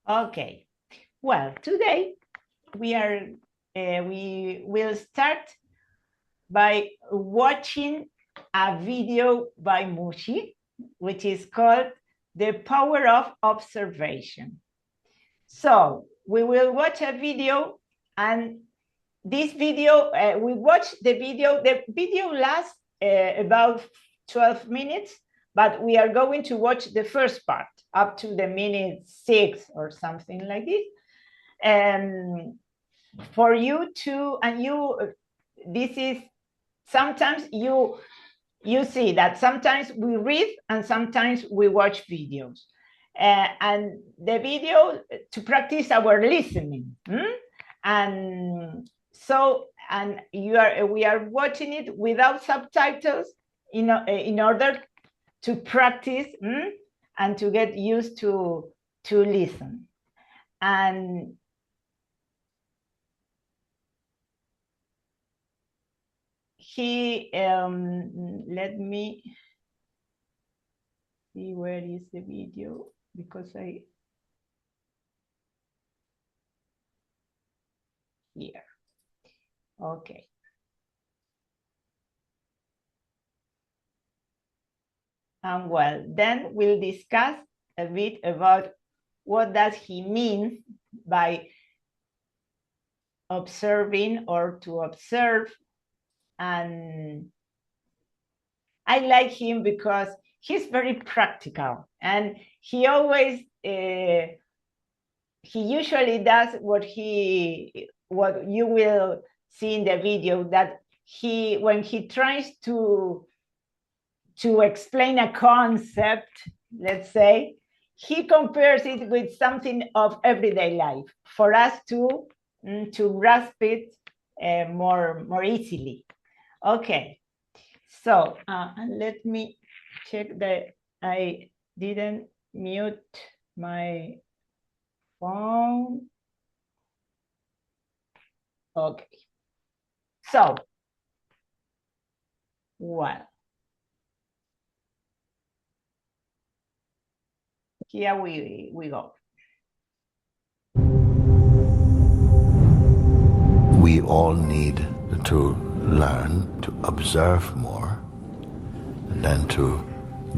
Okay. Well, today we will start by watching a video by Mooji, which is called The Power of Observation. So we will watch a video, and this video, we watch the video. The video lasts about 12 minutes, but we are going to watch the first part up to the minute 6 or something like this. And for you to, and you, this is, sometimes you see that sometimes we read and sometimes we watch videos. And the video to practice our listening. And so, and we are watching it without subtitles in order to practice and to get used to listen. And let me see where is the video, because here. Okay. And well, then we'll discuss a bit about what does he mean by observing or to observe. And I like him because he's very practical, and he always he usually does what you will see in the video, that when he tries to explain a concept, let's say, he compares it with something of everyday life for us to grasp it more easily. Okay, so and let me check that I didn't mute my phone. Okay, so, well, here we go. We all need to learn to observe more than to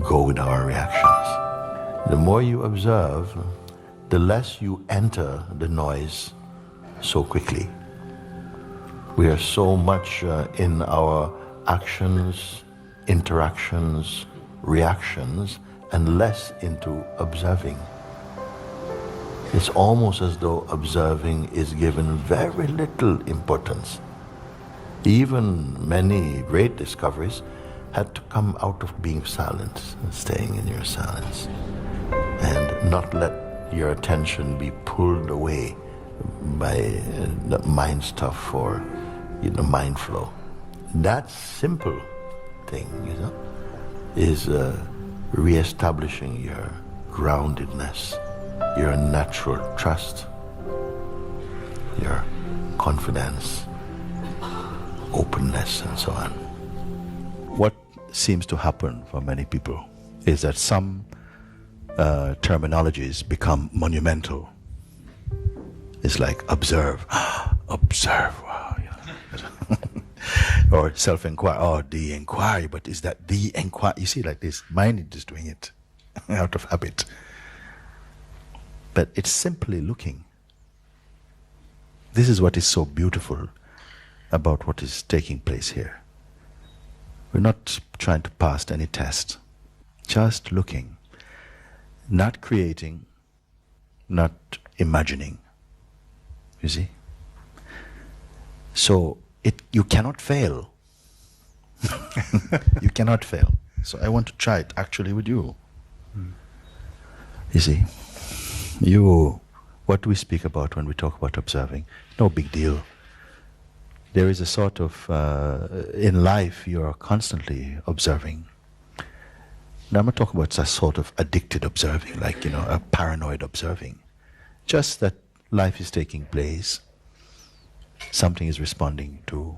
go with our reactions. The more you observe, the less you enter the noise so quickly. We are so much in our actions, interactions, reactions, and less into observing. It's almost as though observing is given very little importance. Even many great discoveries had to come out of being silent, staying in your silence, and not let your attention be pulled away by the mind stuff or mind flow. That simple thing, is re-establishing your groundedness, your natural trust, your confidence, openness, and so on. What seems to happen for many people is that some terminologies become monumental. It's like observe, observe, wow, or self-inquiry, the inquiry, but is that the inquiry? You see, like this, mind is just doing it out of habit. But it's simply looking. This is what is so beautiful about what is taking place here. We're not trying to pass any test, just looking, not creating, not imagining. You see? So you cannot fail. You cannot fail. So I want to try it actually with you. You see? What do we speak about when we talk about observing? No big deal. There is a sort of, in life you are constantly observing. Now I'm not talking about a sort of addicted observing, like, a paranoid observing. Just that life is taking place. Something is responding to,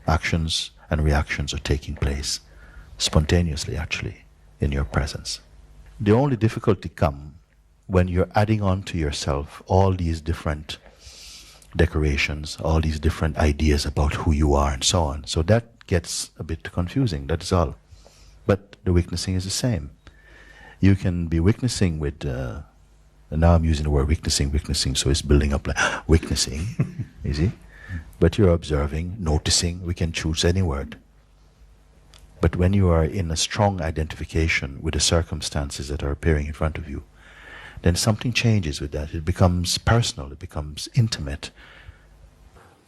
actions and reactions are taking place spontaneously, actually, in your presence. The only difficulty comes when you're adding on to yourself all these different decorations, all these different ideas about who you are and so on. So that gets a bit confusing, that's all. But the witnessing is the same. You can be witnessing with, and now I'm using the word witnessing, so it's building up like witnessing, you see? But you're observing, noticing, we can choose any word. But when you are in a strong identification with the circumstances that are appearing in front of you, then something changes with that. It becomes personal, it becomes intimate.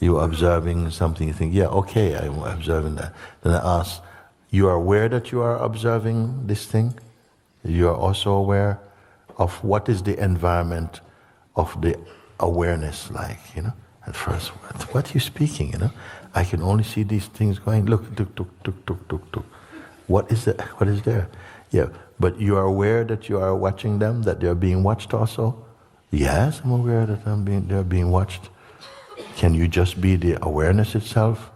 You're observing something, you think, yeah, okay, I'm observing that. Then I ask, you are aware that you are observing this thing? You are also aware of what is the environment of the awareness like, you know? At first, what are you speaking, you know? I can only see these things going, look, tuk, tuk, tuk, tuk, tuk, tuk. What is that? What is there? Yeah, but you are aware that you are watching them, that they are being watched also? Yes, I'm aware that they are being watched. Can you just be the awareness itself?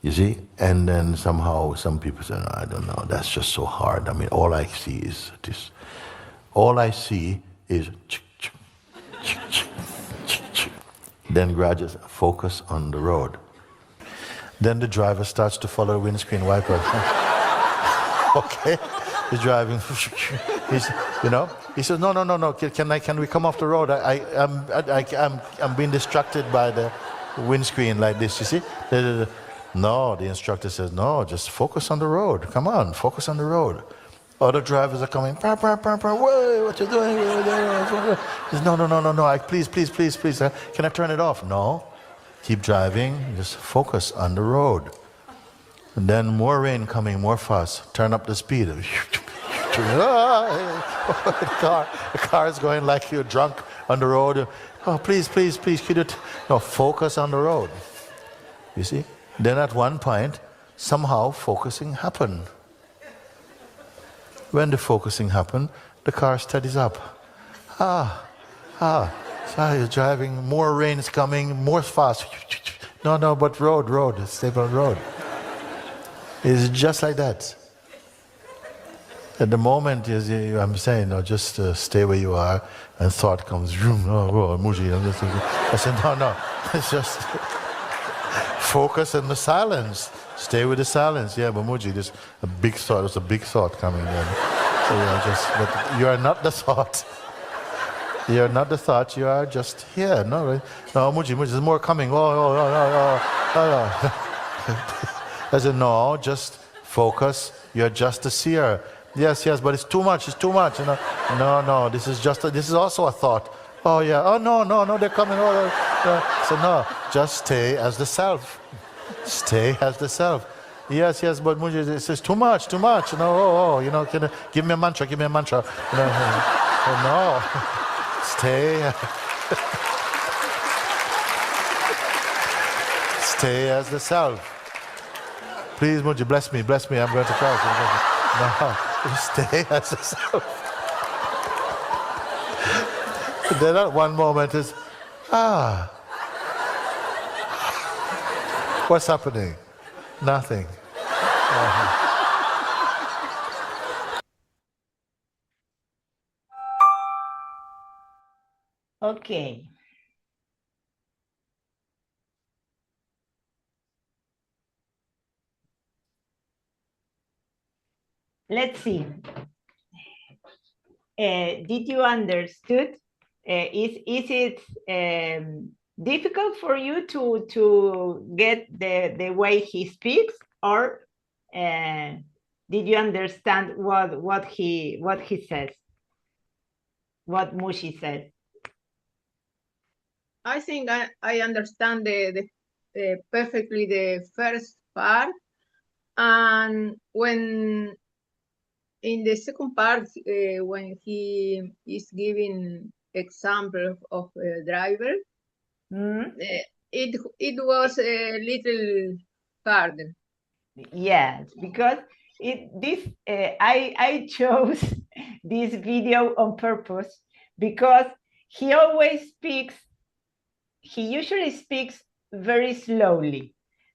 You see? And then somehow some people say, no, I don't know, that's just so hard. I mean, all I see is this. All I see is then gradually focus on the road. Then the driver starts to follow the windscreen wiper. Okay, he's driving. He says, no. Can we come off the road? I'm being distracted by the windscreen like this. You see? No, the instructor says, no, just focus on the road. Come on, focus on the road. Other drivers are coming. Whoa, what you doing? He says, no. Please. Can I turn it off? No. Keep driving. Just focus on the road. And then more rain coming, more fast. Turn up the speed. The car is going like you're drunk on the road. Oh, please, could you focus on the road. You see? Then at one point, somehow focusing happened. When the focusing happened, the car steadies up. So you're driving, more rain is coming, more fast. No, but road, stable road. It's just like that. At the moment, I'm saying, just stay where you are, and thought comes, Mooji. I said, no, it's just focus on the silence. Stay with the silence. Yeah, but Mooji, there's a big thought coming in. So but you are not the thought. You are not the thought, you are just here. No, Mooji, there's more coming. Oh. I said, no, just focus. You're just a seer. Yes, but it's too much. No, this is also a thought. Oh, yeah. Oh, no, they're coming. So no, just stay as the self. Stay as the self. Yes, but Mooji, it says too much. Can you give me a mantra. No. Stay. Stay as the self. Please, Mooji, bless me. I'm going to cry. No, stay as the self. Then at one moment is, what's happening? Nothing. Okay. Let's see. Did you understood? Is it difficult for you to get the way he speaks, or did you understand what he says? What Mooji says? I think I understand perfectly the first part, and when in the second part, when he is giving example of a driver, it was a little harder. Yes, because I chose this video on purpose because he usually speaks very slowly,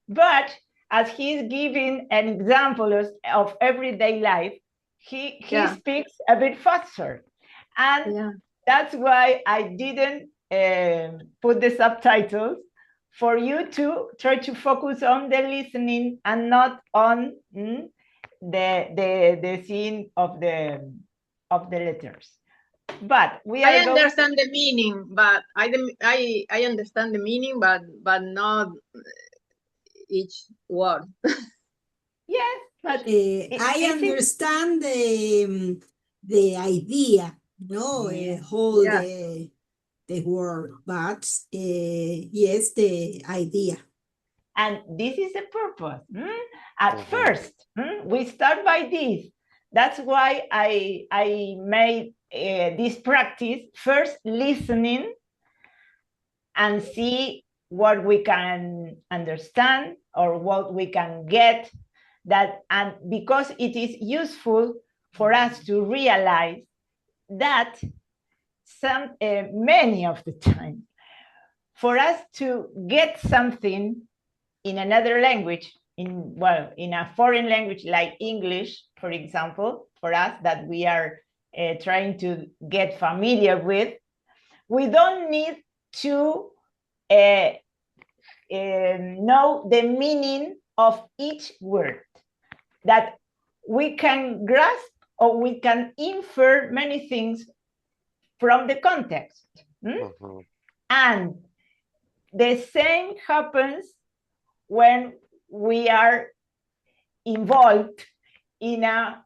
but as he's giving an example of everyday life, he speaks a bit faster. And That's why I didn't put the subtitles, for you to try to focus on the listening and not on the scene of the letters. But we are I understand the meaning, but I understand the meaning, but not each word. Yes, but I understand the idea, no, whole Yeah. the word, but yes, the idea. And this is the purpose. At first, we start by this. That's why I made this practice, first listening and see what we can understand or what we can get, that, and because it is useful for us to realize that many of the time, for us to get something in another language, in a foreign language like English, for example, for us that we are trying to get familiar with, we don't need to know the meaning of each word. That we can grasp or we can infer many things from the context. And the same happens when we are involved in a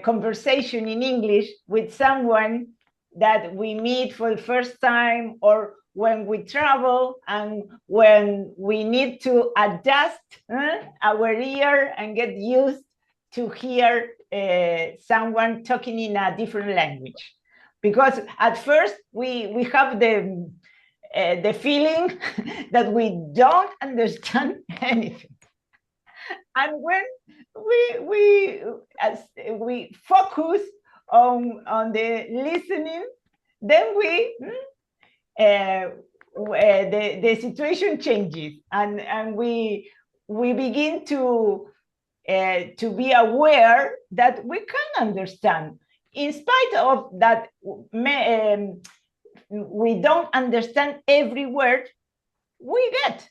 conversation in English with someone that we meet for the first time, or when we travel and when we need to adjust our ear and get used to hear someone talking in a different language. Because at first we have the feeling that we don't understand anything. And when we focus on the listening, then the situation changes, and we begin to be aware that we can understand, in spite of that we don't understand every word. We get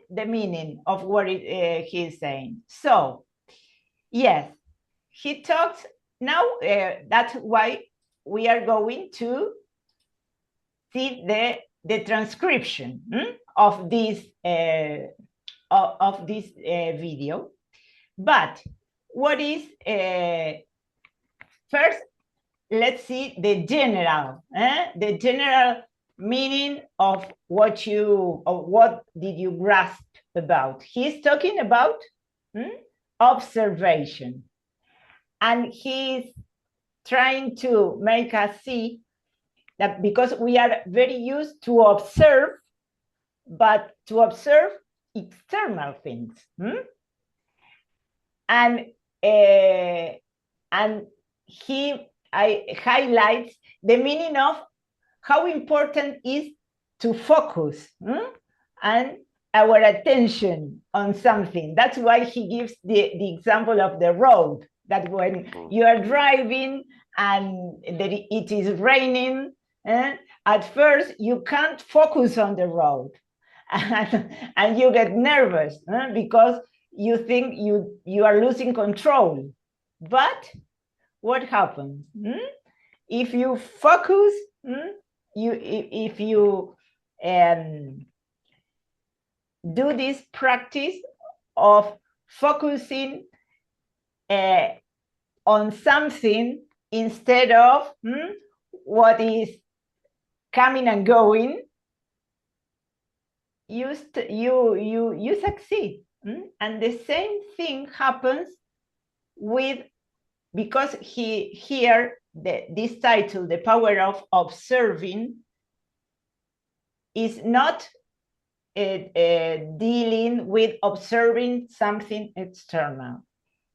the meaning of what he's saying. So, yes, he talks now. That's why we are going to see the transcription of this video. But what is first? Let's see the general meaning of what did you grasp about. He's talking about observation, and he's trying to make us see that because we are very used to observe, but to observe external things, and he highlights the meaning of how important is to focus and our attention on something. That's why he gives the example of the road, that when you are driving and it is raining, at first you can't focus on the road and you get nervous because you think you are losing control. But what happens? If you focus, if you do this practice of focusing on something instead of what is coming and going, you succeed. And the same thing happens with, because this title, The Power of Observing, is not dealing with observing something external.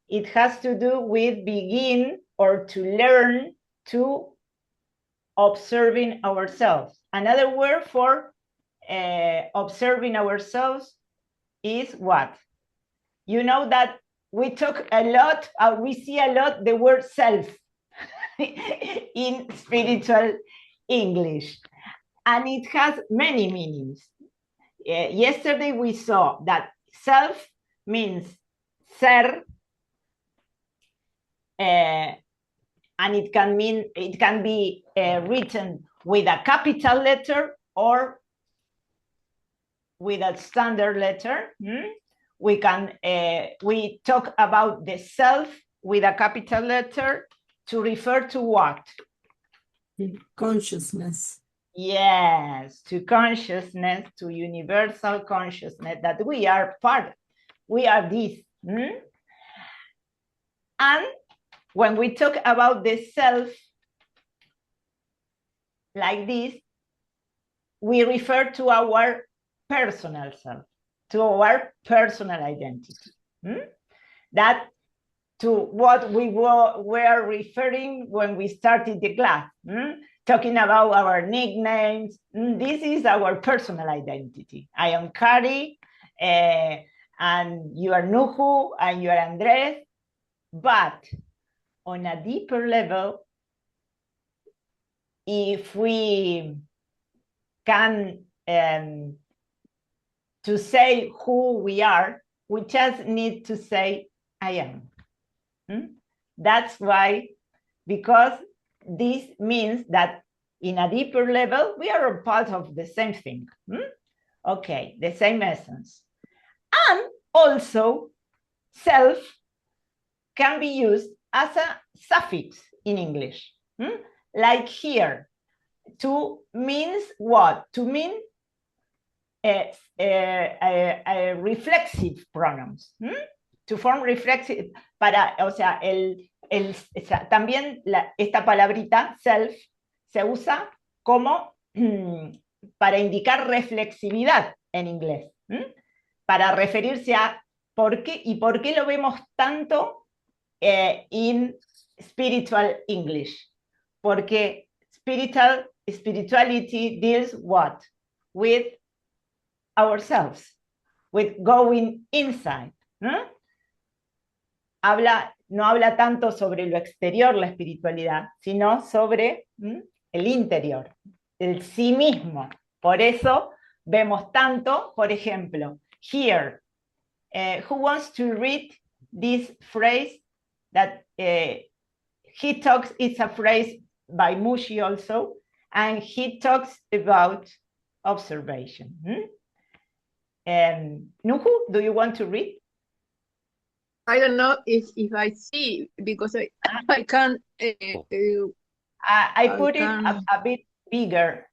It has to do with begin or to learn to observing ourselves. Another word for observing ourselves is what? You know that we talk a lot, we see a lot the word self in English, and it has many meanings. Yesterday we saw that self means ser, and it can be written with a capital letter or with a standard letter. We talk about the self with a capital letter to refer to what? Consciousness. Yes, to consciousness, to universal consciousness, that we are part, we are this. And when we talk about the self like this, we refer to our personal self, to our personal identity. That to what we were referring when we started the class, talking about our nicknames. This is our personal identity. I am Cari, and you are Nuhu, and you are Andres. But on a deeper level, if we can to say who we are, we just need to say I am. That's why, because this means that in a deeper level, we are a part of the same thing. Okay, the same essence. And also, self can be used as a suffix in English. Like here, to means what? To mean reflexive pronouns. To form reflexive, también esta palabrita self se usa como para indicar reflexividad en inglés, para referirse a por qué lo vemos tanto en spiritual English, porque spirituality deals what? With ourselves, with going inside. No habla tanto sobre lo exterior, la espiritualidad, sino sobre el interior, el sí mismo. Por eso vemos tanto, por ejemplo, here, who wants to read this phrase that he talks, it's a phrase by Mooji also, and he talks about observation. Nuhu, do you want to read? I don't know if I see, because I can't. I put it a bit bigger.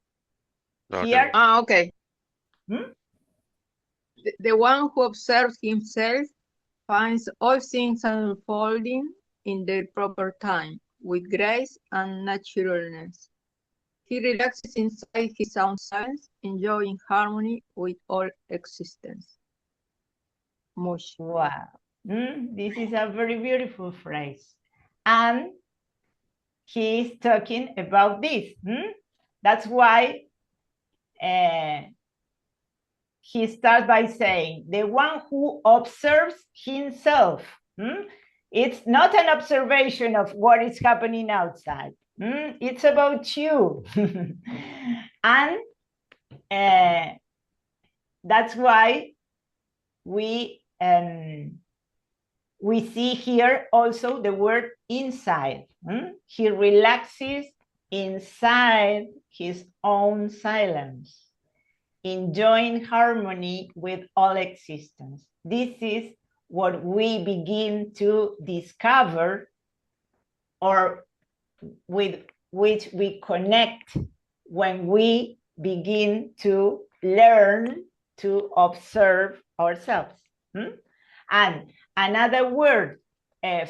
Okay. Here. Okay. The one who observes himself finds all things unfolding in their proper time, with grace and naturalness. He relaxes inside his own silence, enjoying harmony with all existence. Much. Wow. This is a very beautiful phrase. And he is talking about this. That's why he starts by saying, the one who observes himself. It's not an observation of what is happening outside. It's about you. And that's why we see here also the word inside. He relaxes inside his own silence, enjoying harmony with all existence. This is what we begin to discover, or with which we connect when we begin to learn to observe ourselves. And another word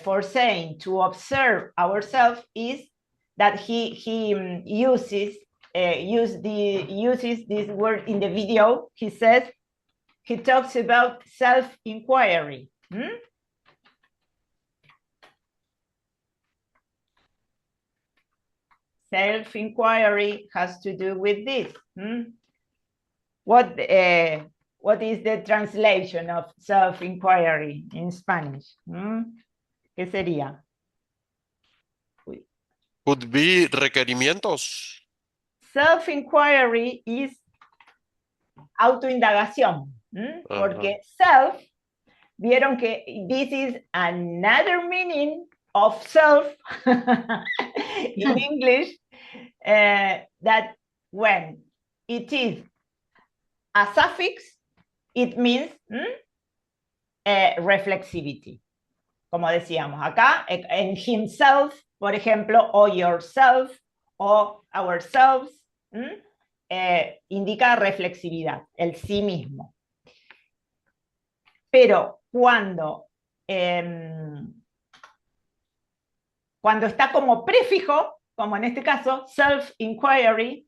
for saying to observe ourselves is that he uses this word in the video. He says, he talks about self-inquiry. Self-inquiry has to do with this. What is the translation of self-inquiry in Spanish? ¿Qué sería? Could be requerimientos. self-inquiry is autoindagación, porque self, vieron que this is another meaning of self in English, that when it is a suffix, it means reflexivity. Como decíamos acá, en himself, por ejemplo, o yourself, o ourselves, indica reflexividad, el sí mismo. Pero cuando está como prefijo, como en este caso, self-inquiry,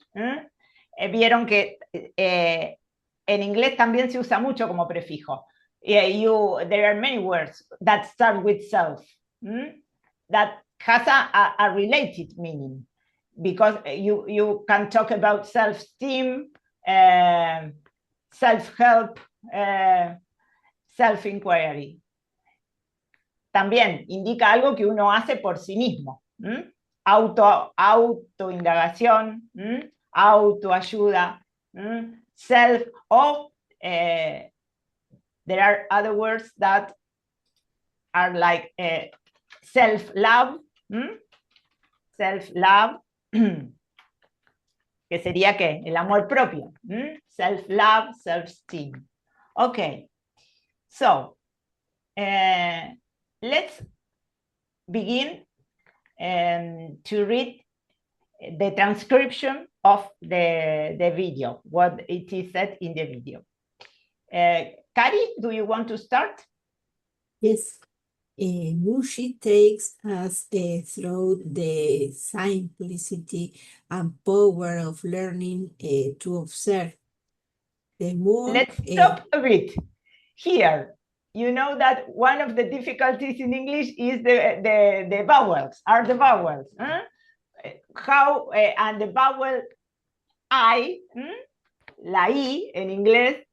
vieron que en inglés también se usa mucho como prefijo. There are many words that start with self, that has a related meaning, because you can talk about self-esteem, self-help, self-inquiry. También indica algo que uno hace por sí mismo. Autoindagación, autoayuda, self, o there are other words that are like self-love, self-love, que sería ¿qué? El amor propio, self-love, self-esteem. Okay, so let's begin to read the transcription of the video, what it is said in the video. Cari, do you want to start? Yes. Mooji takes us through the simplicity and power of learning to observe. The more, let's stop a bit here. You know that one of the difficulties in English is the vowels, are the vowels. How, and the vowel I, la I in English,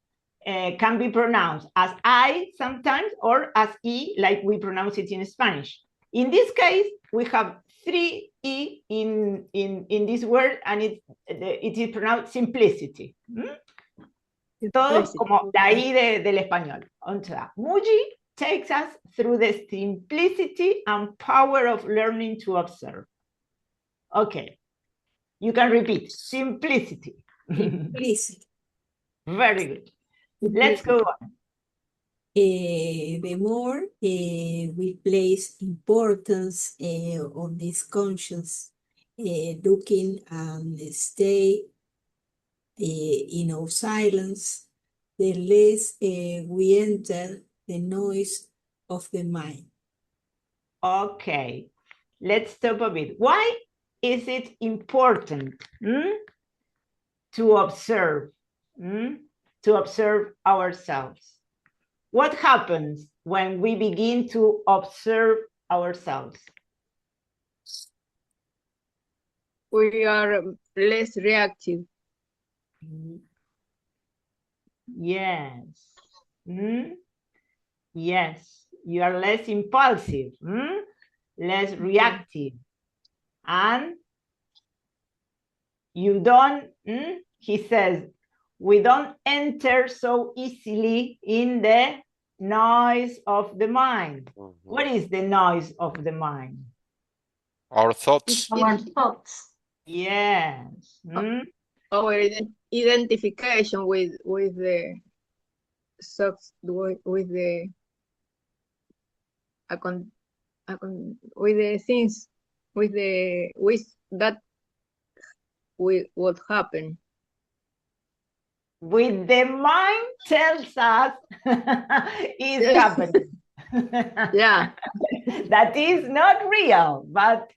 can be pronounced as I sometimes, or as I, like we pronounce it in Spanish. In this case, we have 3 I in this word, and it is pronounced simplicity. Todos como la I del español. O sea, Mooji takes us through the simplicity and power of learning to observe. Okay, you can repeat, simplicity. Simplicity. Very good. Let's go on. The more we place importance on this conscious looking and stay in our silence, the less we enter the noise of the mind. Okay, let's stop a bit. Why is it important to observe ourselves? What happens when we begin to observe ourselves? We are less reactive. Yes. Yes, you are less impulsive, less reactive, and you don't, he says, we don't enter so easily in the noise of the mind. What is the noise of the mind? Our thoughts. Our thoughts. Yes. Our identification with the with the things, with what happened. With the mind tells us is happening. Yeah. That is not real, but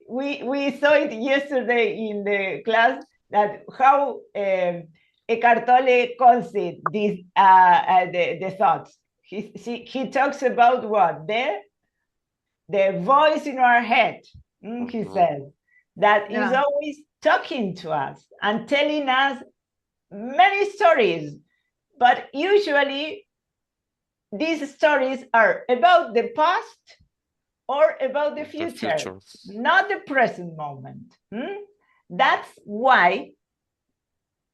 we saw it yesterday in the class, that how Eckhart Tolle calls it, this, the thoughts. He talks about what? The voice in our head, he says, that is always talking to us and telling us many stories, but usually these stories are about the past or about the future, not the present moment. That's why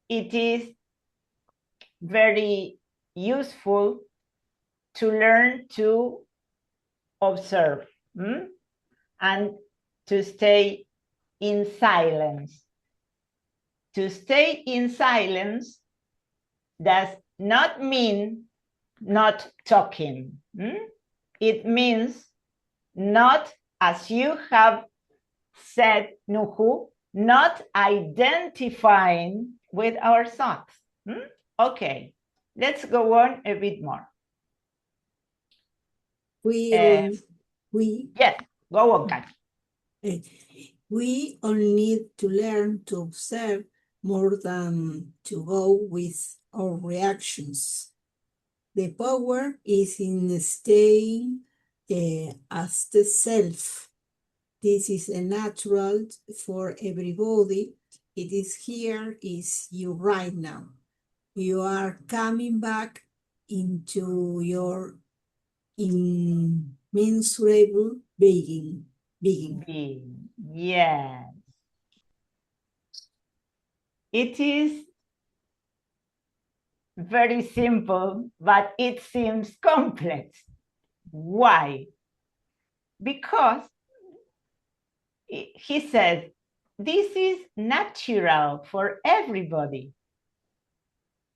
it is very useful to learn to observe and to stay in silence. To stay in silence does not mean not talking. It means not, as you have said, Nuhu, not identifying with our thoughts. Okay, let's go on a bit more. We Yes, go on, Cari. We all need to learn to observe more than to go with our reactions. The power is in staying as the self. This is a natural for everybody. It is here, is you right now. You are coming back into your immeasurable being. Yes. It is very simple, but it seems complex. Why? Because he says, this is natural for everybody.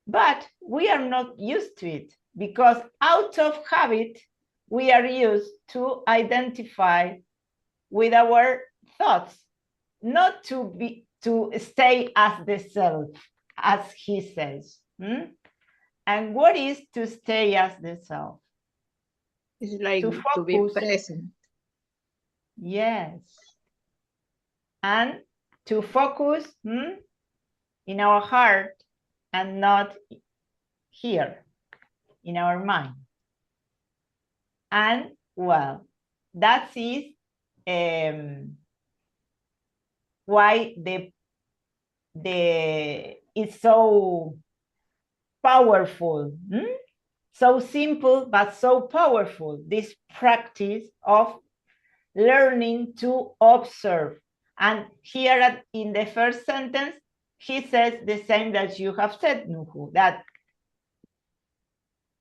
But we are not used to it because out of habit, we are used to identify with our thoughts, not to stay as the self, as he says. And what is to stay as the self? It's like to be present. Yes. And to focus in our heart and not here, in our mind. And well, that is why it's so powerful. So simple, but so powerful, this practice of learning to observe. And here in the first sentence, he says the same that you have said, Nuhu, that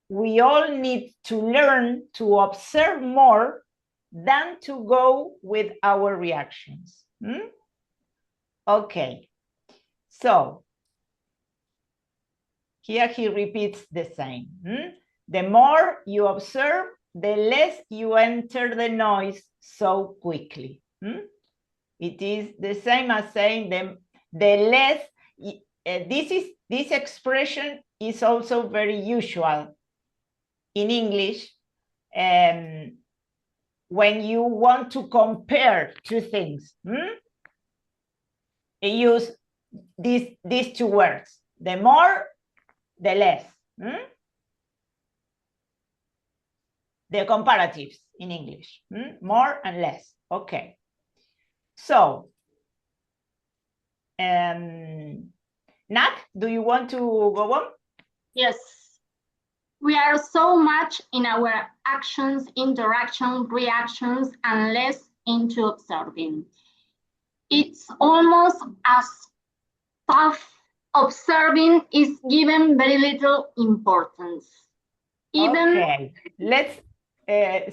we all need to learn to observe more than to go with our reactions. Okay, so here he repeats the same. The more you observe, the less you enter the noise so quickly. It is the same as saying the less, this expression is also very usual in English when you want to compare two things. You use these two words, the more, the less. The comparatives in English, more and less. Okay. So, Nat, do you want to go on? Yes. We are so much in our actions, interaction, reactions, and less into observing. It's almost as tough observing is given very little importance. Okay, let's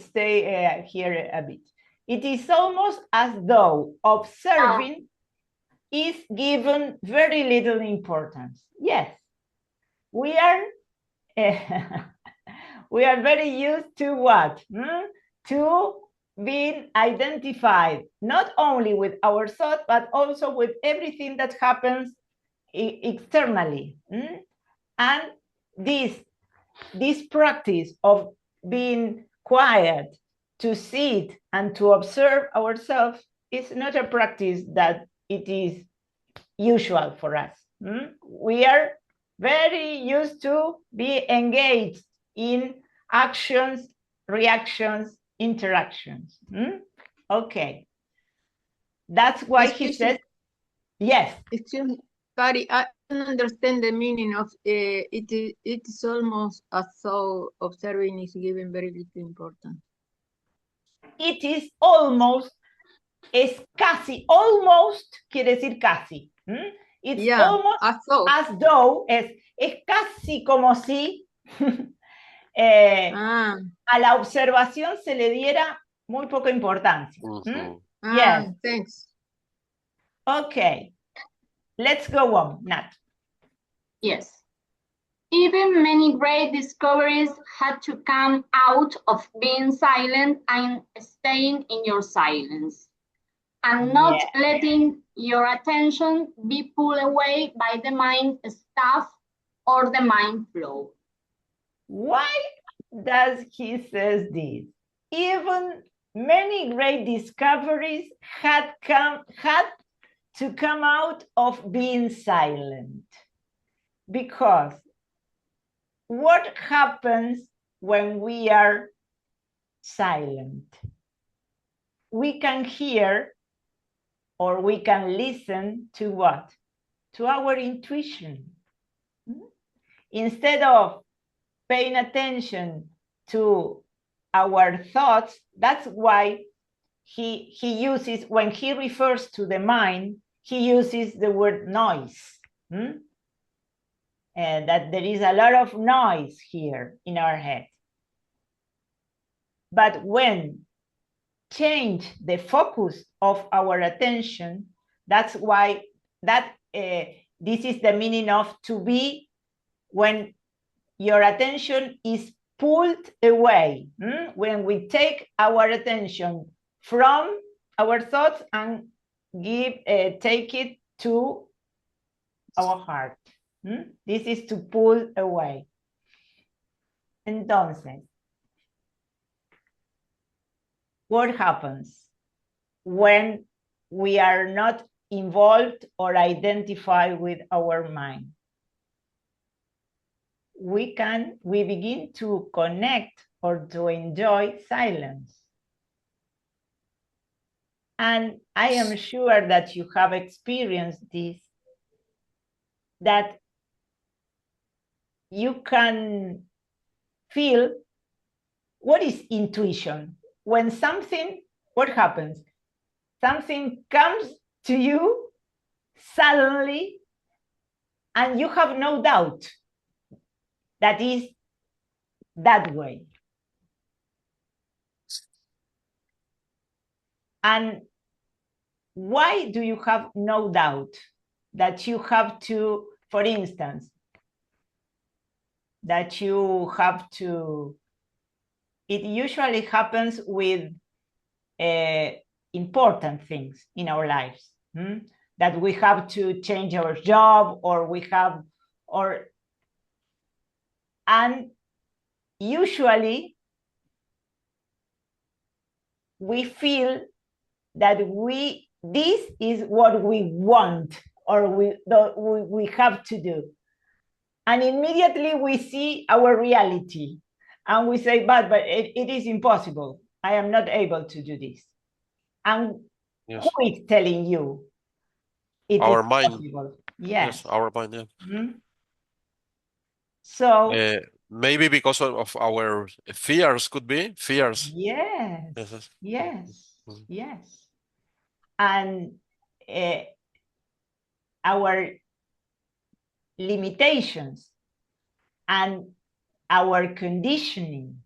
stay here a bit. It is almost as though observing is given very little importance. Yes, we are we are very used to what? To being identified not only with our thought, but also with everything that happens externally. And this practice of being quiet, to sit and to observe ourselves is not a practice that it is usual for us. We are very used to be engaged in actions, reactions, interactions. Okay. That's why he said, yes. Excuse me, Cari, I don't understand the meaning of it is almost as though observing is given very little importance. It is almost Es casi, almost quiere decir casi. It's almost as though, es casi como si a la observación se le diera muy poca importancia. Yes. Thanks. Okay, let's go on, Nat. Yes. Even many great discoveries had to come out of being silent and staying in your silence, and not letting your attention be pulled away by the mind stuff or the mind flow. Why does he say this? Even many great discoveries had to come out of being silent. Because what happens when we are silent? We can hear or we can listen to what? To our intuition. Instead of paying attention to our thoughts, that's why he uses, when he refers to the mind, he uses the word noise. And that there is a lot of noise here in our head. But when change the focus of our attention, that's why this is the meaning of to be, when your attention is pulled away. When we take our attention from our thoughts and take it to our heart. This is to pull away. Entonces, what happens when we are not involved or identified with our mind? We begin to connect or to enjoy silence. And I am sure that you have experienced this, that you can feel what is intuition. When what happens? Something comes to you suddenly and you have no doubt that is that way. And why do you have no doubt that you have to, for instance, that you have to, it usually happens with important things in our lives, that we have to change our job, or we have, and usually we feel that this is what we want, or we have to do. And immediately we see our reality and we say, but it is impossible. I am not able to do this. And who is telling you it our is mind. Possible? Yes, our mind, yeah. So maybe because of our fears, could be fears. Yes. And our limitations and our conditioning,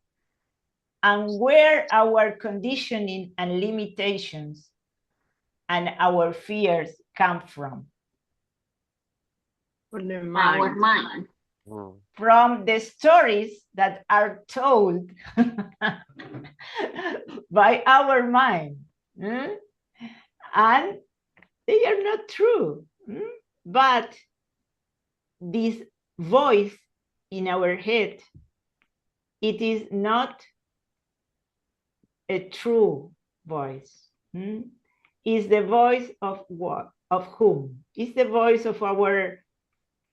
and where our conditioning and limitations and our fears come from. From the mind. Our mind. From the stories that are told by our mind. And they are not true. But this voice in our head, it is not a true voice. It's the voice of what? Of whom? It's the voice of our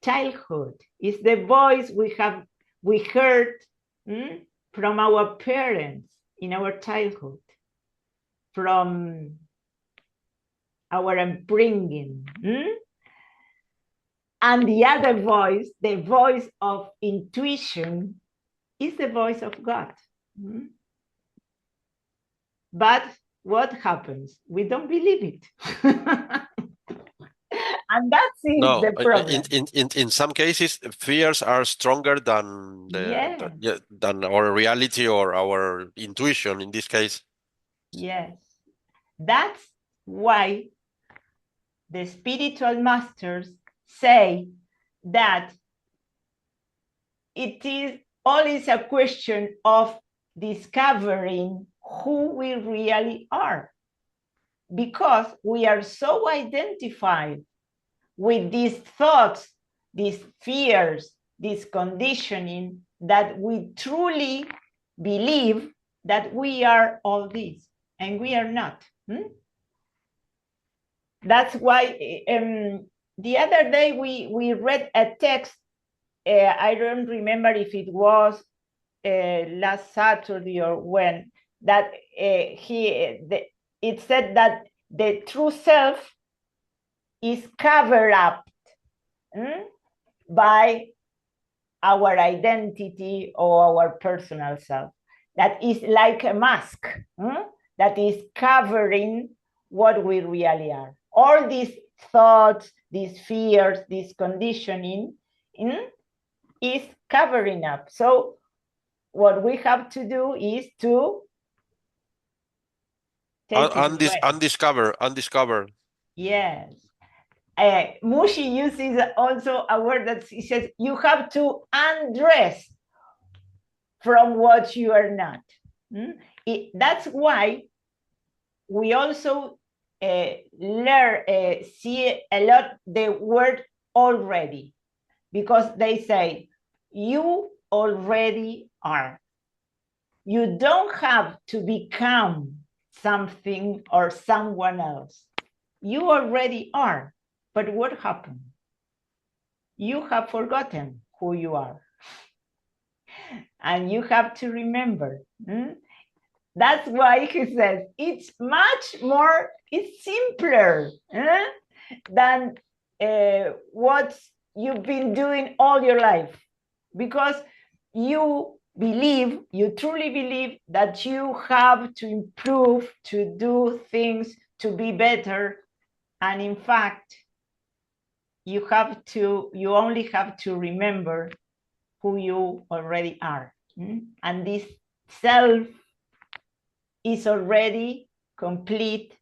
childhood. It's the voice we heard from our parents in our childhood, from our upbringing. And the other voice, the voice of intuition, is the voice of God. But what happens? We don't believe it. And that's No, the problem. in some cases, fears are stronger than than our reality or our intuition in this case. Yes. That's why the spiritual masters say that it is always a question of discovering who we really are, because we are so identified with these thoughts, these fears, this conditioning, that we truly believe that we are all this, and we are not. That's why the other day we read a text. I don't remember if it was last Saturday or when, that it said that the true self is covered up by our identity or our personal self. That is like a mask that is covering what we really are. All these thoughts, these fears, this conditioning is covering up. So what we have to do is to undiscover. Yes. Mooji uses also a word that he says, you have to undress from what you are not. That's why we also see a lot the word already, because they say, you already are. You don't have to become something or someone else. You already are. But what happened? You have forgotten who you are. And you have to remember. That's why he says it's much more, it's simpler than what you've been doing all your life. Because you truly believe that you have to improve, to do things, to be better. And in fact, you only have to remember who you already are. And this self is already complete,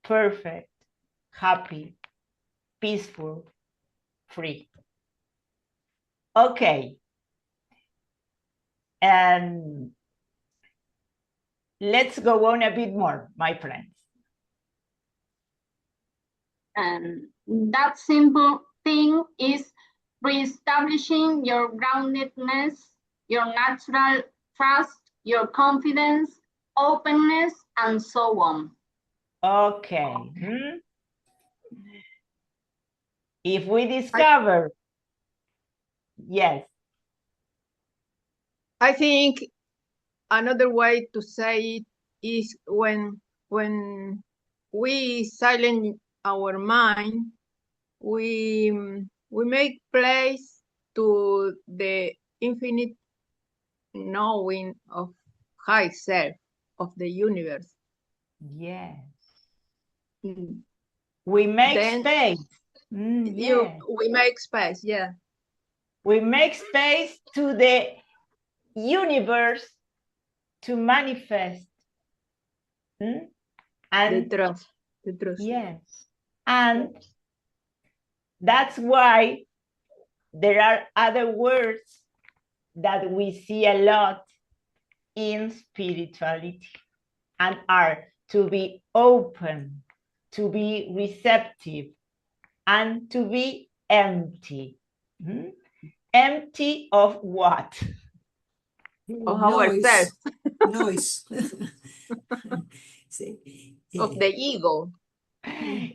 perfect, happy, peaceful, free. Okay. And let's go on a bit more, my friends. And that simple thing is reestablishing your groundedness, your natural trust, your confidence, openness, and so on. Okay. If we discover, yes. I think another way to say it is when we silence our mind, we make place to the infinite knowing of high self, of the universe. Yes. We make space. We make space, yeah. We make space to the universe to manifest. And the trust. Yes. And that's why there are other words that we see a lot in spirituality, and are to be open, to be receptive, and to be empty. Empty of what? Of ourselves. Noise. Of the ego.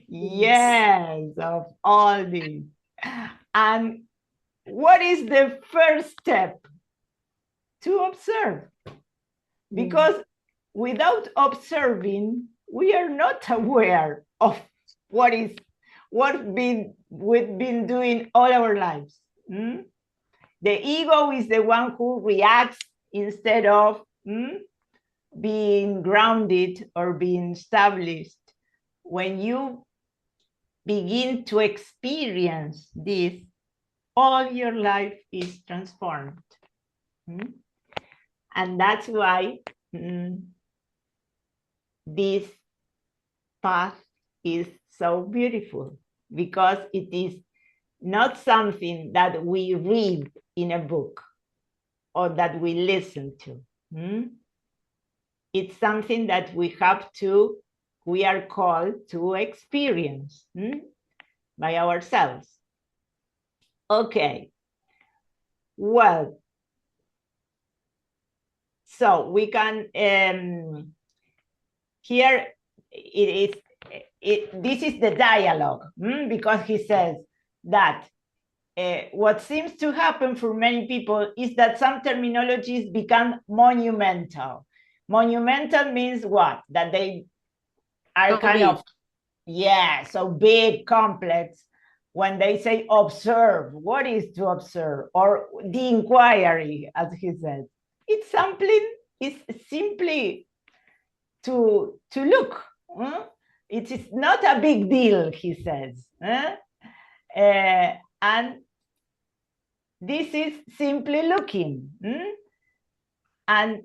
Yes, of all this. And what is the first step? To observe. Because without observing, we are not aware of what we've been doing all our lives. The ego is the one who reacts instead of being grounded or being established, when you begin to experience this, all your life is transformed. And that's why this path is so beautiful, because it is not something that we read in a book or that we listen to. It's something that we are called to experience by ourselves. Okay, well, so we can, here this is the dialogue, because he says that what seems to happen for many people is that some terminologies become monumental. Monumental means what? That they are so big, complex. When they say observe, what is to observe? Or the inquiry, as he says. It's simply to look. It is not a big deal, he says. And this is simply looking. And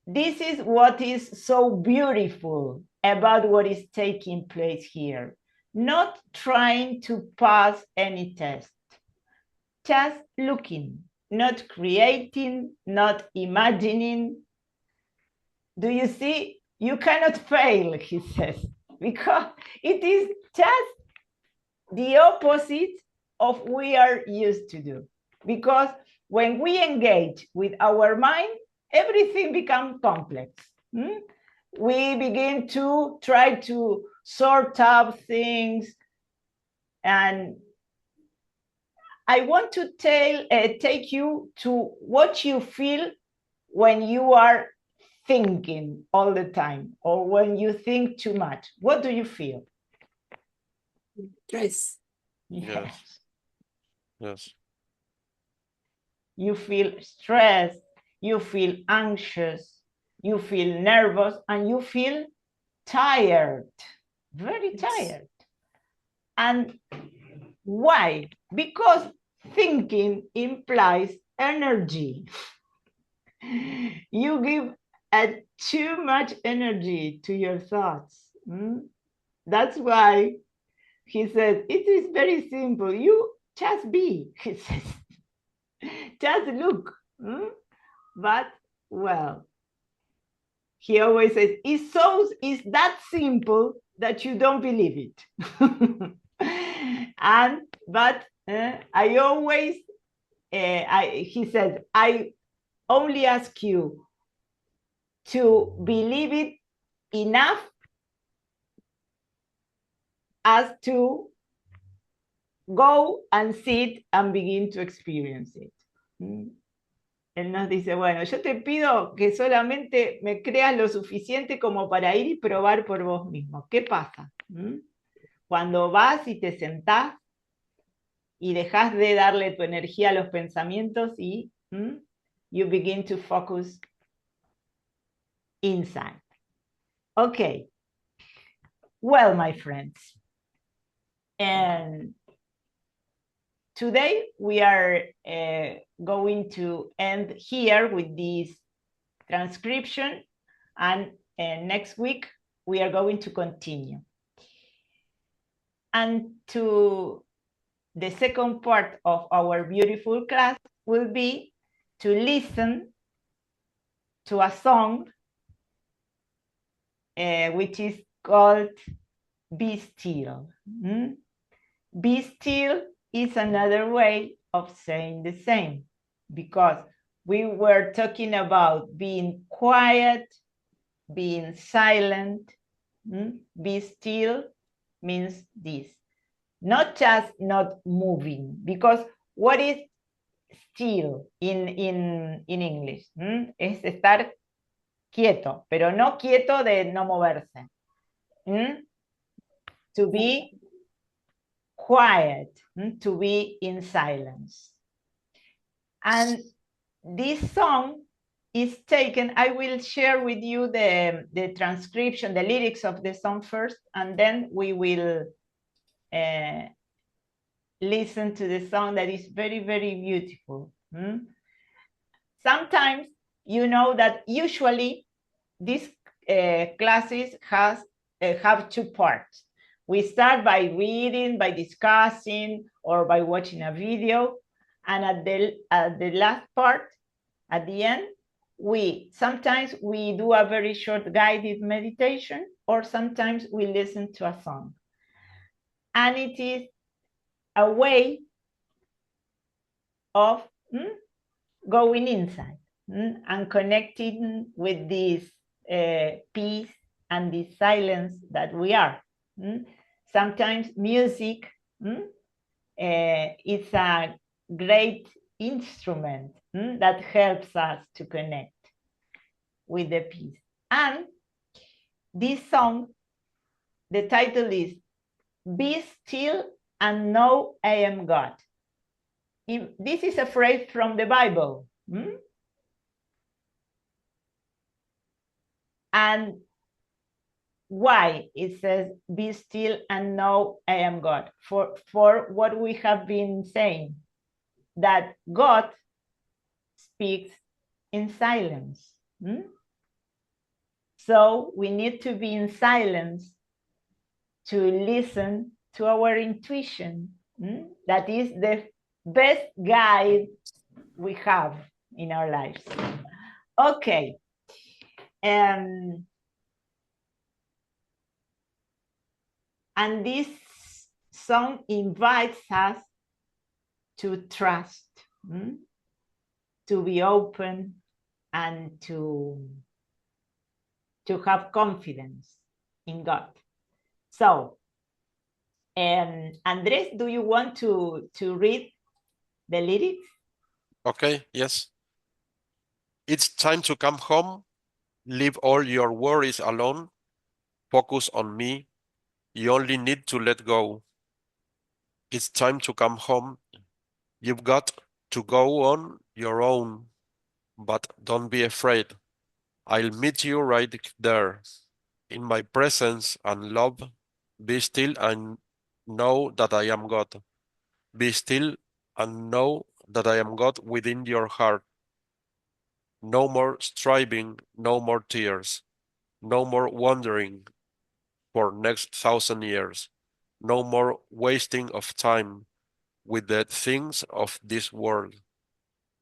this is what is so beautiful about what is taking place here. Not trying to pass any test, just looking, not creating, not imagining. Do you see? You cannot fail, he says, because it is just the opposite of what we are used to do. Because when we engage with our mind, everything becomes complex. We begin to try to sort out things. And I want to take you to what you feel when you are thinking all the time, or when you think too much. What do you feel? Stress. Yes. You feel stressed, you feel anxious, you feel nervous, and you feel tired, very tired. And why? Because thinking implies energy. You give too much energy to your thoughts. That's why he says, it is very simple. You just be, he says. Just look. But, well, he always says, it's that simple that you don't believe it. But I always, he says, I only ask you to believe it enough as to go and sit and begin to experience it. Él nos dice, bueno, yo te pido que solamente me creas lo suficiente como para ir y probar por vos mismo. ¿Qué pasa? Cuando vas y te sentás y dejas de darle tu energía a los pensamientos y you begin to focus inside. Okay. Well, my friends, and today we are going to end here with this transcription, and next week we are going to continue. And to the second part of our beautiful class will be to listen to a song which is called Be Still. Be still is another way of saying the same, because we were talking about being quiet, being silent. Be still means this. Not just not moving, because what is still in English? Es estar quieto, pero no quieto de no moverse. To be quiet, to be in silence. And this song is taken. I will share with you the transcription, the lyrics of the song first, and then we will listen to the song that is very, very beautiful. Sometimes, you know that usually these classes have two parts. We start by reading, by discussing, or by watching a video. And at the last part, at the end, sometimes we do a very short guided meditation, or sometimes we listen to a song. And it is a way of going inside and connecting with this peace and this silence that we are. Sometimes music is a great instrument that helps us to connect with the peace. And this song, the title is "Be Still and Know I Am God." This is a phrase from the Bible. And why it says, "Be still and know I am God"? For what we have been saying, that God speaks in silence. So we need to be in silence to listen to our intuition. That is the best guide we have in our lives. Okay. And this song invites us to trust, to be open, and to have confidence in God. So, Andres, do you want to read the lyrics? Okay, yes. It's time to come home. Leave all your worries alone. Focus on me. You only need to let go. It's time to come home. You've got to go on your own, but don't be afraid. I'll meet you right there. In my presence and love, be still and know that I am God. Be still and know that I am God within your heart. No more striving, no more tears, no more wandering for next 1,000 years, no more wasting of time with the things of this world,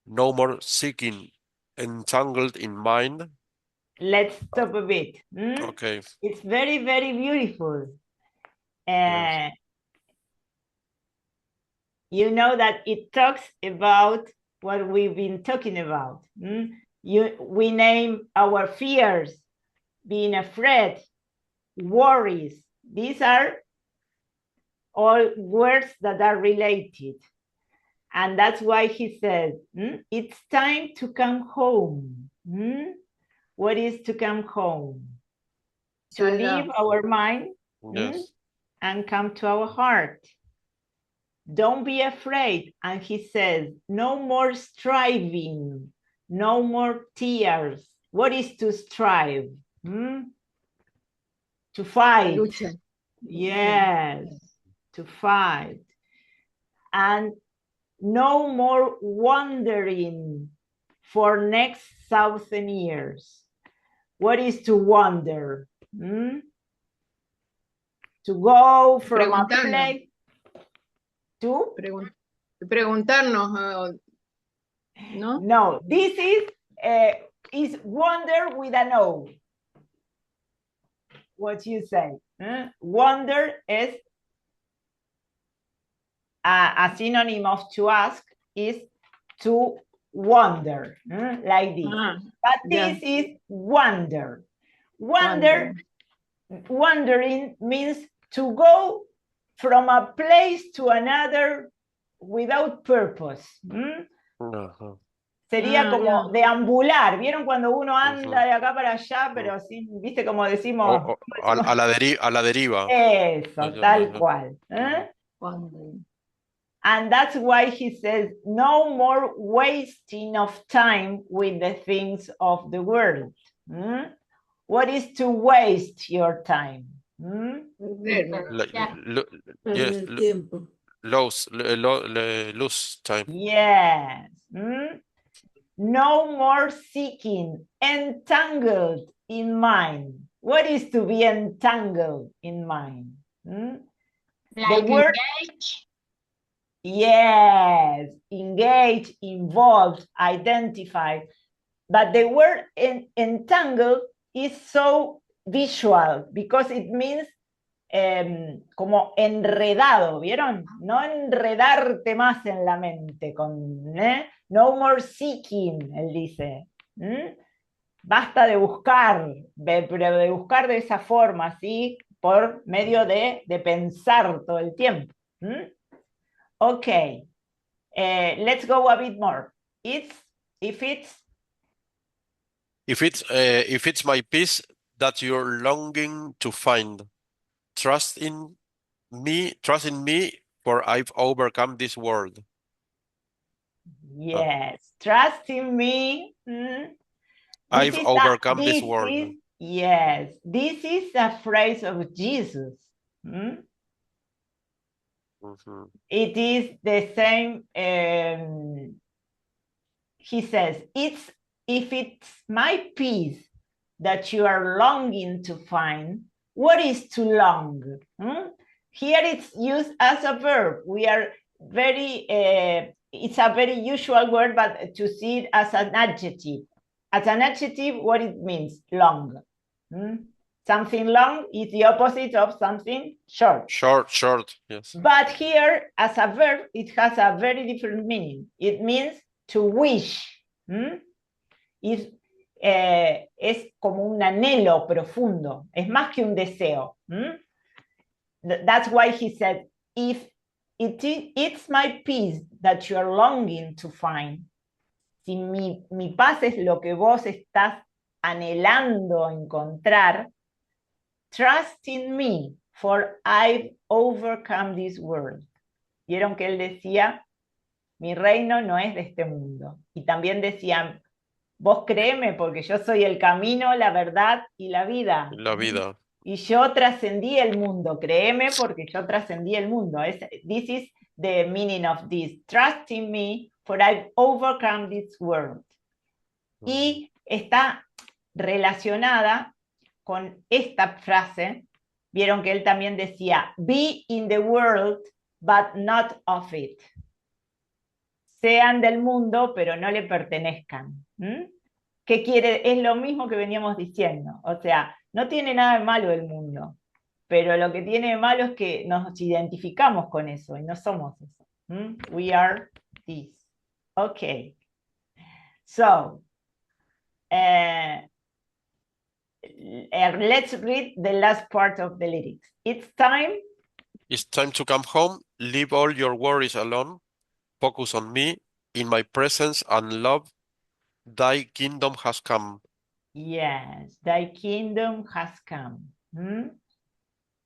no more seeking entangled in mind. Let's stop a bit. Okay. It's very, very beautiful. Yes. You know that it talks about what we've been talking about. We name our fears, being afraid, worries. These are all words that are related. And that's why he says, it's time to come home. What is to come home? To leave our mind, Yes. and come to our heart. Don't be afraid. And he says, no more striving, no more tears. What is to strive? To fight. Lucha. Yes, to fight. And no more wandering for next 1,000 years. What is to wander? To go from a place to preguntarnos, ¿no? No, this is wonder with an O. What you say? Wonder is a synonym of to ask is to wonder, like this. But this is wonder. Wandering means to go from a place to another without purpose. Sería como deambular. ¿Vieron cuando uno anda de acá para allá, pero sí, viste como decimos? A la deriva. Eso, tal cual. And that's why he says, no more wasting of time with the things of the world. What is to waste your time? Yeah. Yes, Perder tiempo. lose time. Yes. No more seeking, entangled in mind. What is to be entangled in mind? Like The word, engage. yes, engage, involved, identify. But the word entangled is so visual because it means como enredado, ¿vieron? No enredarte más en la mente con, no more seeking, él dice. Basta de buscar, pero de buscar de esa forma, ¿sí? Por medio de pensar todo el tiempo. Ok, let's go a bit more. If it's my peace that you're longing to find, trust in me, for I've overcome this world. Yes, trust in me. I've overcome this world. Yes, this is a phrase of Jesus. It is the same. He says, if it's my peace that you are longing to find, what is to long? Here it's used as a verb. We are very, it's a very usual word, but to see it as an adjective. As an adjective, what it means, long. Something long is the opposite of something short. Short, yes. But here, as a verb, it has a very different meaning. It means to wish. Es como un anhelo profundo. Es más que un deseo. That's why he said, if it's my peace that you are longing to find, si mi paz es lo que vos estás anhelando encontrar, trust in me, for I've overcome this world. Vieron que él decía, mi reino no es de este mundo. Y también decía, vos créeme porque yo soy el camino, la verdad y la vida. La vida. Y yo trascendí el mundo, créeme porque yo trascendí el mundo. This is the meaning of this. Trust in me, for I've overcome this world. Y está relacionada con esta frase. Vieron que él también decía, be in the world, but not of it. Sean del mundo, pero no le pertenezcan. ¿Qué quiere? Es lo mismo que veníamos diciendo. O sea, no tiene nada de malo el mundo, pero lo que tiene de malo es que nos identificamos con eso y no somos eso. We are this. Okay. So, let's read the last part of the lyrics. It's time to come home, leave all your worries alone, focus on me, in my presence and love, thy kingdom has come. Yes, thy kingdom has come.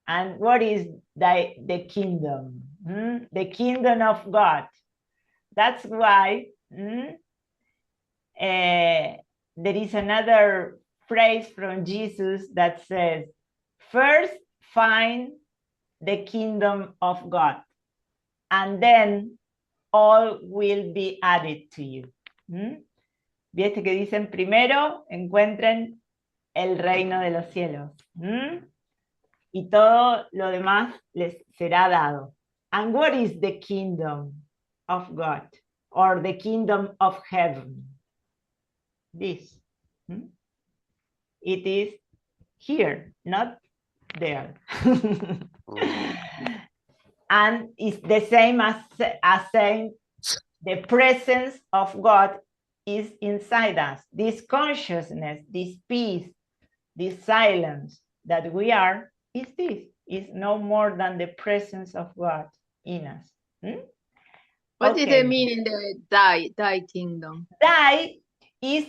And what is the kingdom? The kingdom of God. That's why there is another phrase from Jesus that says, first find the kingdom of God, and then all will be added to you. ¿Viste que dicen primero encuentren el reino de los cielos? Y todo lo demás les será dado. And what is the kingdom of God? Or the kingdom of heaven? This. It is here, not there. And it's the same as saying the presence of God is inside us. This consciousness, this peace, this silence that we are, is no more than the presence of God in us. What is the meaning of thy kingdom? Thy is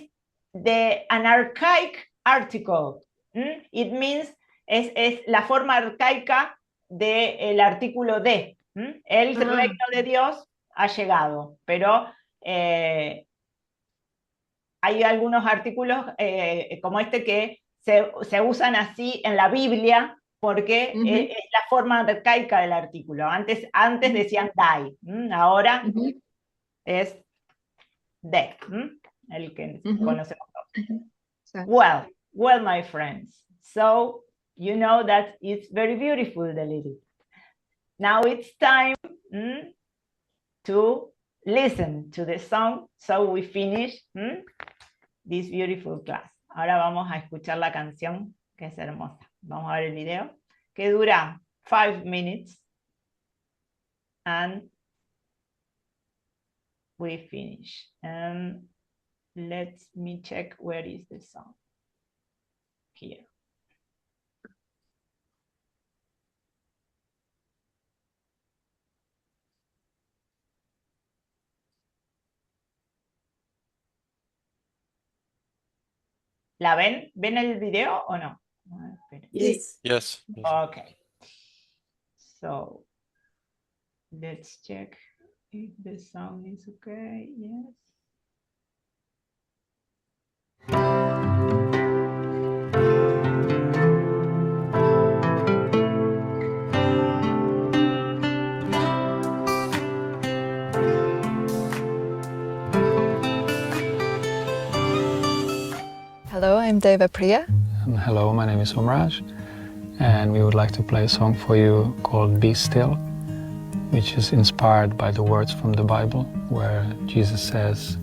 an archaic article. It means, es la forma arcaica del artículo de. El reino de Dios ha llegado, pero hay algunos artículos como este que se usan así en la Biblia porque es la forma arcaica del artículo. Antes decían die, ahora es de, el que conocemos todos. Well, my friends, so you know that it's very beautiful, the lyric. Now it's time to listen to the song, so we finish this beautiful class. Ahora vamos a escuchar la canción, que es hermosa. Vamos a ver el video, que dura 5 minutes, and we finish. Let me check where is the song. Here. ¿La ven? ¿Ven el video o no? Yes. Yes. Okay. So let's check if the sound is okay. Yes. Hello, I'm Deva Priya. And hello, my name is Omraj, and we would like to play a song for you called Be Still, which is inspired by the words from the Bible, where Jesus says,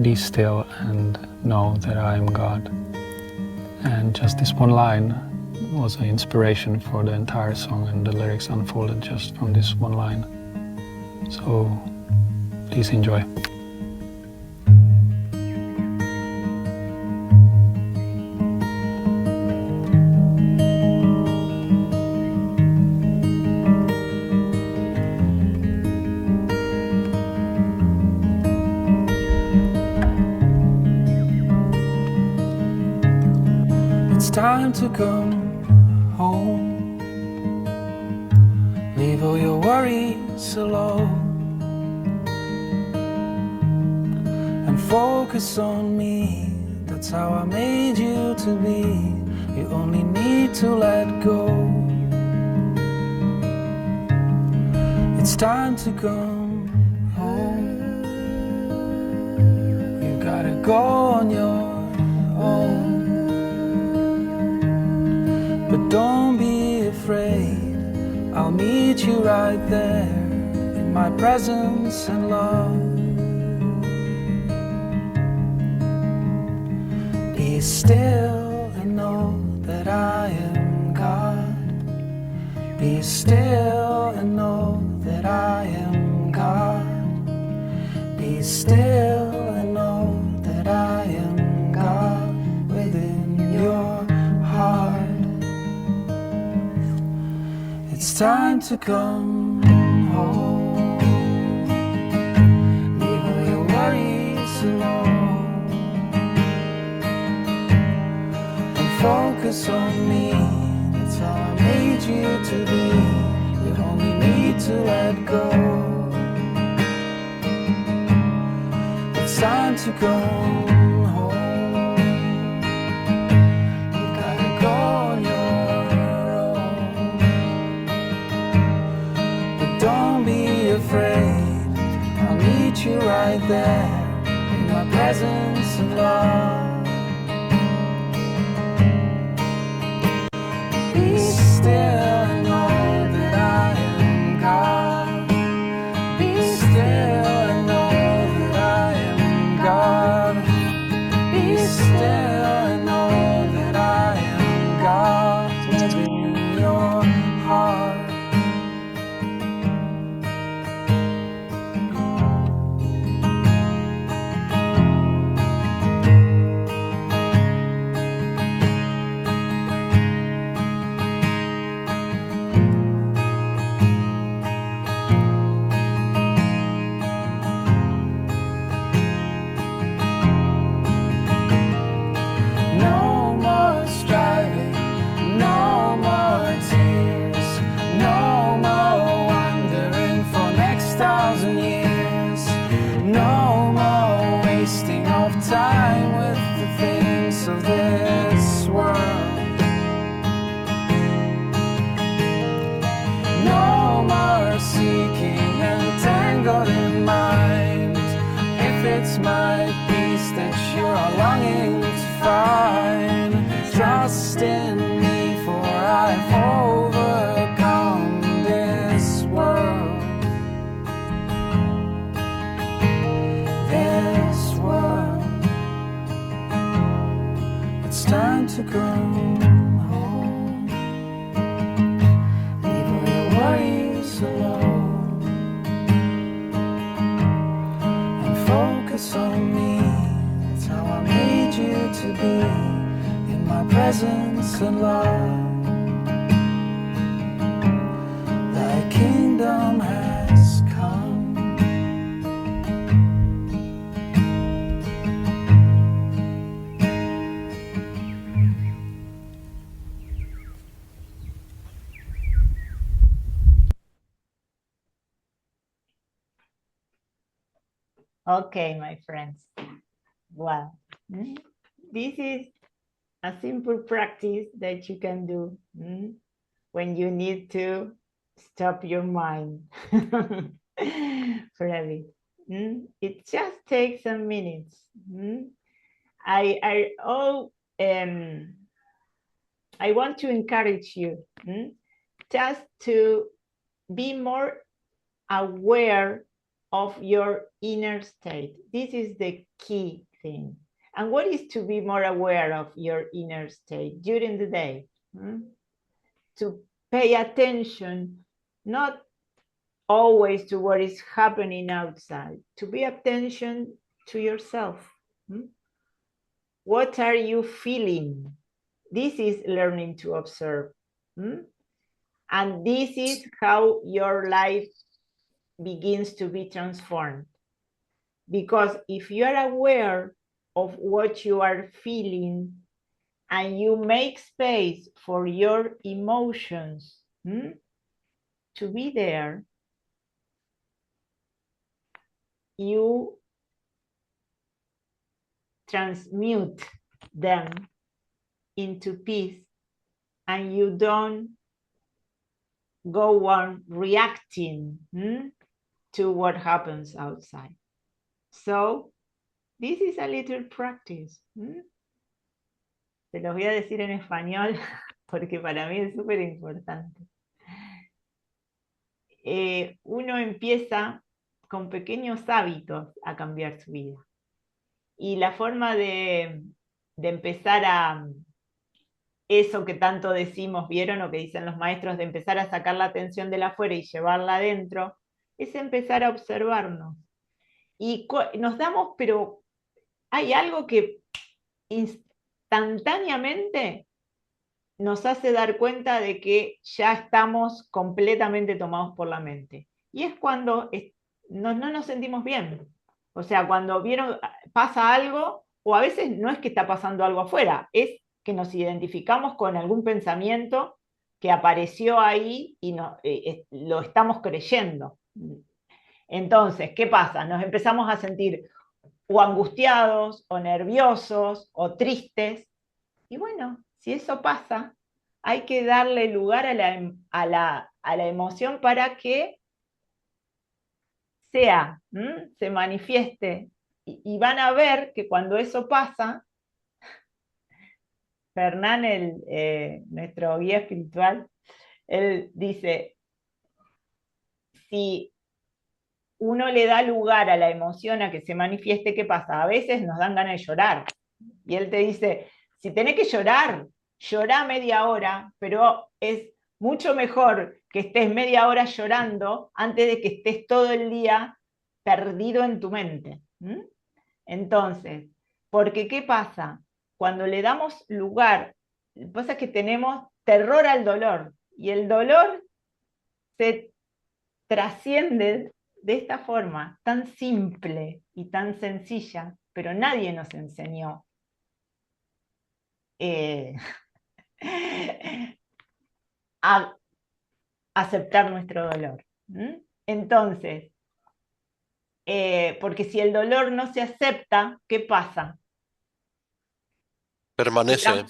"Be still and know that I am God." And just this one line was an inspiration for the entire song, and the lyrics unfolded just from this one line. So please enjoy. It's time to come home. Leave all your worries alone and focus on me. That's how I made you to be. You only need to let go. It's time to come home. You gotta go on your own. But don't be afraid, I'll meet you right there in my presence and love. Be still and know that I am God. Be still and know that I am God. Be still and know that I am God within your heart. It's time to come home. Leave all your worries alone and focus on me. That's how I made you to be. You only need to let go. It's time to come home. You gotta go on your own. Don't be afraid, I'll meet you right there in my presence and love. Be still and know that I am God. Be still and know that I am God. Be still and know that I am God within your heart. you're our longing to find. Trust in me, for I've overcome this world. This world. It's time to go home. Leave all your worries alone and focus on me. That's how I made you to be, in my presence and love. Thy kingdom has come. Okay, my friends. Well, this is a simple practice that you can do when you need to stop your mind for a bit. It just takes some minutes. I want to encourage you just to be more aware of your inner state. This is the key thing. And what is to be more aware of your inner state during the day? To pay attention, not always to what is happening outside, to pay attention to yourself. What are you feeling? This is learning to observe. And this is how your life begins to be transformed. Because if you are aware of what you are feeling and you make space for your emotions to be there, you transmute them into peace and you don't go on reacting to what happens outside. So, this is a little practice. Se los voy a decir en español porque para mí es súper importante. Uno empieza con pequeños hábitos a cambiar su vida. Y la forma de empezar a eso que tanto decimos, ¿vieron? O que dicen los maestros, de empezar a sacar la atención de afuera y llevarla adentro, es empezar a observarnos. Y nos damos, pero hay algo que instantáneamente nos hace dar cuenta de que ya estamos completamente tomados por la mente. Y es cuando no nos sentimos bien. O sea, cuando pasa algo, o a veces no es que está pasando algo afuera, es que nos identificamos con algún pensamiento que apareció ahí y lo estamos creyendo. Entonces, ¿qué pasa? Nos empezamos a sentir o angustiados, o nerviosos, o tristes. Y bueno, si eso pasa, hay que darle lugar a la emoción para que se manifieste. Y van a ver que cuando eso pasa, Fernán, nuestro guía espiritual, él dice, si uno le da lugar a la emoción a que se manifieste, ¿qué pasa? A veces nos dan ganas de llorar. Y él te dice, si tenés que llorar, llorá media hora, pero es mucho mejor que estés media hora llorando antes de que estés todo el día perdido en tu mente. Entonces, porque ¿qué pasa? Cuando le damos lugar, lo que pasa es que tenemos terror al dolor, y el dolor se trasciende de esta forma, tan simple y tan sencilla, pero nadie nos enseñó a aceptar nuestro dolor. Entonces, porque si el dolor no se acepta, ¿qué pasa? Permanece.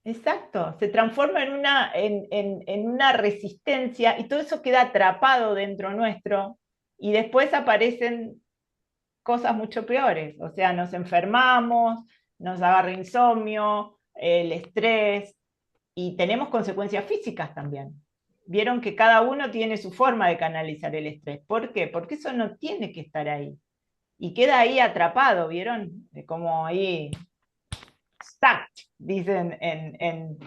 Exacto, se transforma en una resistencia y todo eso queda atrapado dentro nuestro y después aparecen cosas mucho peores. O sea, nos enfermamos, nos agarra insomnio, el estrés, y tenemos consecuencias físicas también. Vieron que cada uno tiene su forma de canalizar el estrés. ¿Por qué? Porque eso no tiene que estar ahí. Y queda ahí atrapado, ¿vieron? Como ahí, stuck, dicen en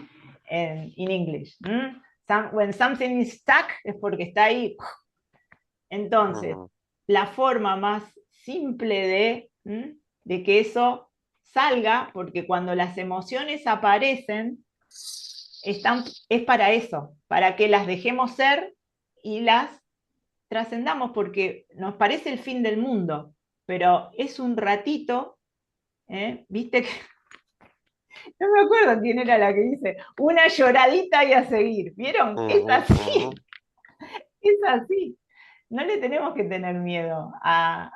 English. When something is stuck es porque está ahí. Entonces, la forma más simple de que eso salga, porque cuando las emociones aparecen, es para eso, para que las dejemos ser y las trascendamos, porque nos parece el fin del mundo, pero es un ratito, viste que no me acuerdo quién era la que dice, una lloradita y a seguir, ¿vieron? Es así, es así. No le tenemos que tener miedo a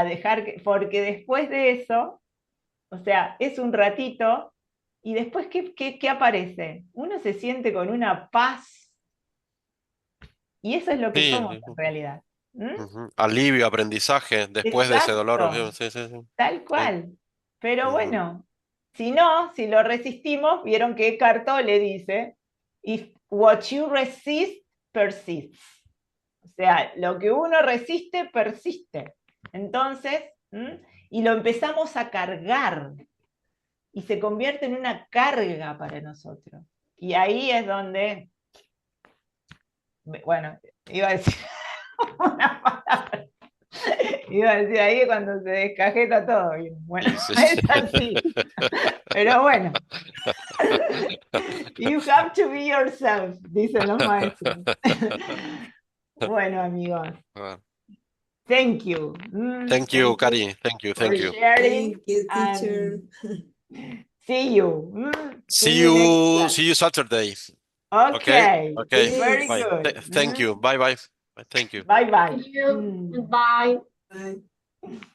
dejar que, porque después de eso, o sea, es un ratito, y después, ¿qué aparece? Uno se siente con una paz, y eso es lo que somos en realidad. Alivio, aprendizaje, después de ese dolor. Sí, sí, sí. Tal cual. Pero bueno, si no, si lo resistimos, vieron que Carto le dice, if what you resist, persists. O sea, lo que uno resiste, persiste. Entonces, y lo empezamos a cargar, y se convierte en una carga para nosotros. Y ahí es donde, bueno, iba a decir una palabra. Iba a decir ahí cuando se descajeta todo. Bueno, es así. Pero bueno. You have to be yourself, dicen los maestros. Bueno, amigos. Thank you. Thank you, Cari. Thank you. For sharing. Thank you, teacher. See you. See you Saturday. Okay. Okay. Very Bye. good. Thank you. Bye bye. Thank you. Bye bye. Thank you. Bye. Bye.